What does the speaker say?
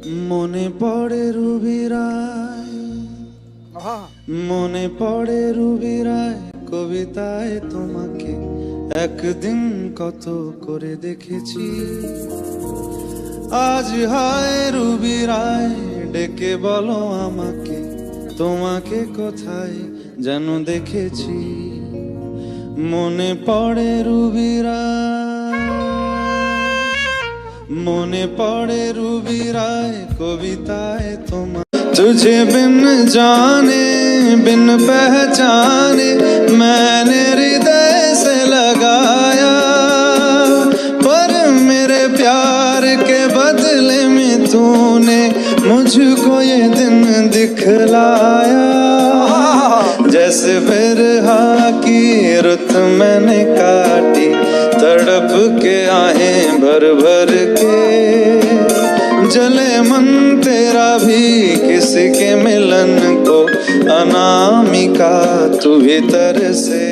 মনে পড়ে রুবি রায়, মনে পড়ে রুবি রায় কবিতায় তোমাকে একদিন কত করে দেখেছি। আজ হায় রুবি রায় ডেকে বলো আমাকে, তোমাকে কোথায় যেন দেখেছি। মনে পড়ে রুবি রায়, মনে পড়ে রুবি রায় কবিতায় তোমার। तुझे बिन जाने बिन पहचाने मैंने हृदय से लगाया, पर मेरे प्यार के बदले में तूने मुझको ये दिन दिखलाया। जैसे बिरहा की रुत मैंने काटी, तड़प के आहें भर भर के, जले मन तेरा भी किसी के मिलन को अनामिका तू भीतर से।